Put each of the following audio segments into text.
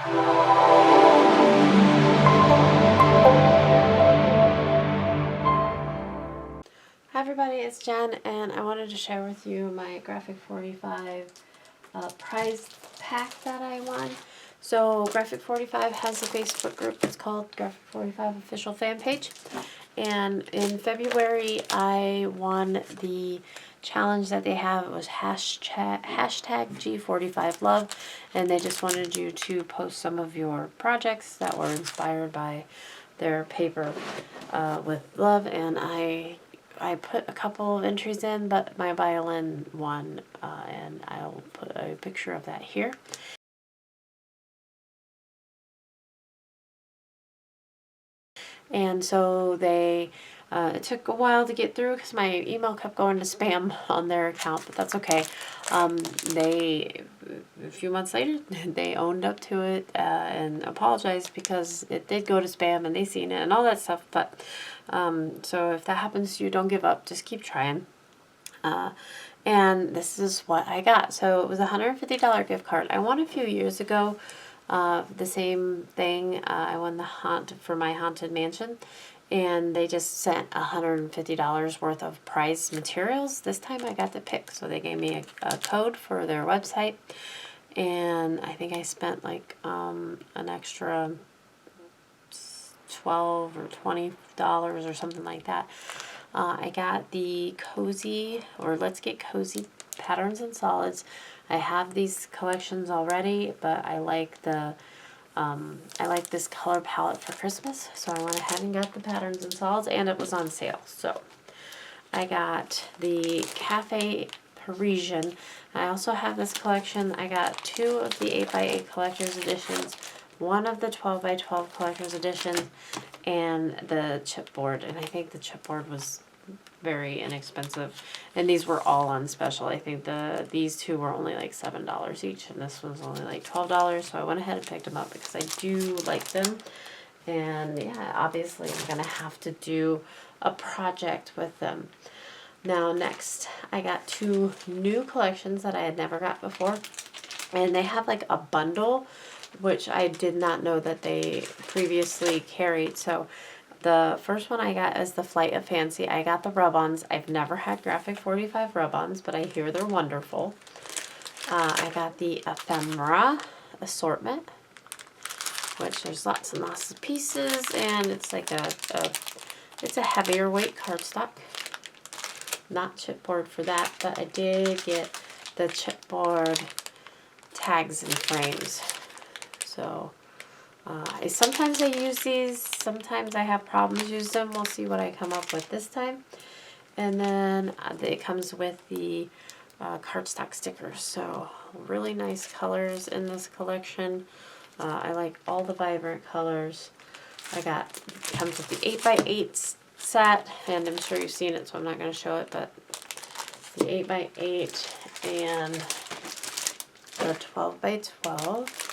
Hi everybody, it's Jen, and I wanted to share with you my Graphic 45 prize pack that I won. So Graphic 45 has a Facebook group. It's called Graphic 45 Official Fan Page. And in February, I won the challenge that they have. It was hashtag G45Love, and they just wanted you to post some of your projects that were inspired by their paper with love, and I put a couple of entries in, but my violin won, and I'll put a picture of that here. And so it took a while to get through because my email kept going to spam on their account, but that's okay. A few months later, they owned up to it and apologized because it did go to spam and they seen it and all that stuff. But so if that happens to you, don't give up. Just keep trying. And this is what I got. So it was a $150 gift card. I won a few years ago. The same thing. I won the haunt for my haunted mansion, and they just sent $150 worth of prize materials. This time I got to pick, so they gave me a code for their website, and I think I spent like an extra $12 or $20 or something like that. I got the Cozy, or Let's Get Cozy Patterns and Solids. I have these collections already, but I like this color palette for Christmas, so I went ahead and got the Patterns and Solids, and it was on sale. So I got the Cafe Parisian. I also have this collection. I got 2 of the 8x8 collector's editions, 1 of the 12x12 collector's editions, and the chipboard. And I think the chipboard was very inexpensive, and these were all on special. I think these 2 were only like $7 each, and this was only like $12. So I went ahead and picked them up because I do like them. And yeah, obviously I'm gonna have to do a project with them. Now next, I got 2 new collections that I had never got before, and they have like a bundle, which I did not know that they previously carried. So the first one I got is the Flight of Fancy. I got the rub-ons. I've never had Graphic 45 rub-ons, but I hear they're wonderful. I got the Ephemera assortment, which there's lots and lots of pieces, and it's like it's a heavier weight cardstock. Not chipboard for that, but I did get the chipboard tags and frames. So sometimes I use these, sometimes I have problems using them. We'll see what I come up with this time. And then it comes with the cardstock stickers. So really nice colors in this collection. I like all the vibrant colors. It comes with the 8x8 set, and I'm sure you've seen it, so I'm not going to show it, but the 8x8 and the 12x12.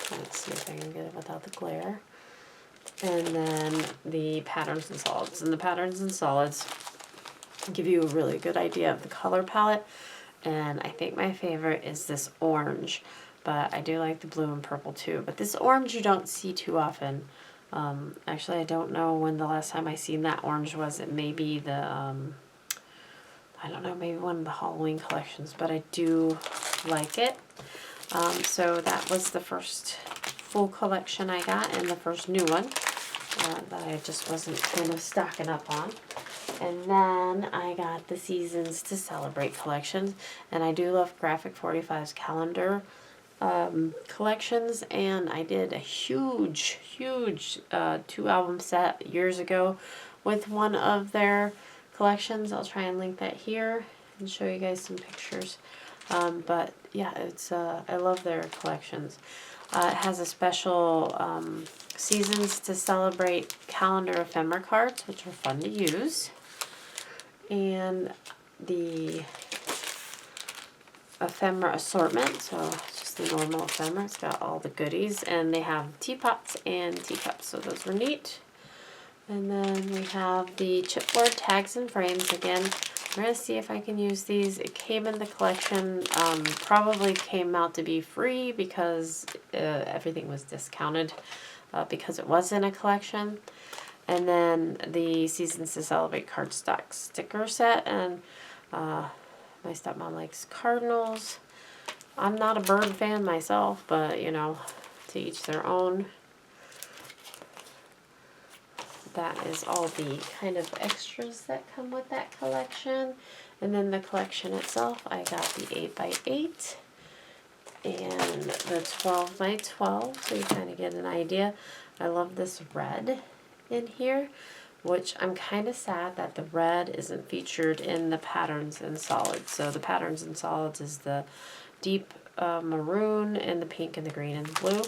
Let's see if I can get it without the glare. And then the Patterns and Solids. And the Patterns and Solids give you a really good idea of the color palette. And I think my favorite is this orange. But I do like the blue and purple too. But this orange you don't see too often. Actually, I don't know when the last time I seen that orange was. It may be the, I don't know, maybe one of the Halloween collections. But I do like it. So that was the first full collection I got, and the first new one that I just wasn't kind of stocking up on. And then I got the Seasons to Celebrate collections, and I do love Graphic 45's calendar collections, and I did a huge 2-album set years ago with one of their collections. I'll try and link that here and show you guys some pictures. But yeah, I love their collections. It has a special Seasons to Celebrate calendar ephemera cards, which are fun to use. And the ephemera assortment, so it's just the normal ephemera. It's got all the goodies, and they have teapots and teacups, so those were neat. And then we have the chipboard tags and frames. Again, we're going to see if I can use these. It came in the collection, probably came out to be free because everything was discounted because it was in a collection. And then the Seasons to Celebrate cardstock sticker set, and my stepmom likes cardinals. I'm not a bird fan myself, but you know, to each their own. That is all the kind of extras that come with that collection. And then the collection itself, I got the 8x8 and the 12x12, so you kind of get an idea. I love this red in here, which I'm kind of sad that the red isn't featured in the Patterns and Solids. So the Patterns and Solids is the deep maroon and the pink and the green and the blue.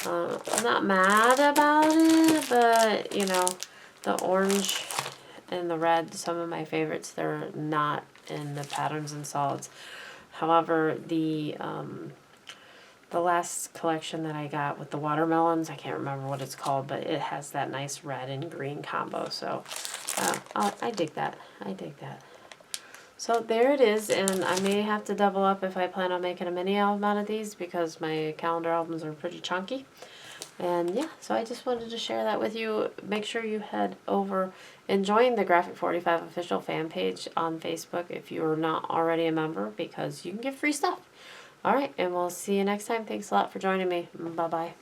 I'm not mad about it, but you know, the orange and the red, some of my favorites, they're not in the Patterns and Solids. However, the last collection that I got with the watermelons, I can't remember what it's called, but it has that nice red and green combo. So I dig that. I dig that. So there it is, and I may have to double up if I plan on making a mini album out of these because my calendar albums are pretty chunky. And yeah, so I just wanted to share that with you. Make sure you head over and join the Graphic 45 official fan page on Facebook if you're not already a member, because you can get free stuff. All right, and we'll see you next time. Thanks a lot for joining me. Bye-bye.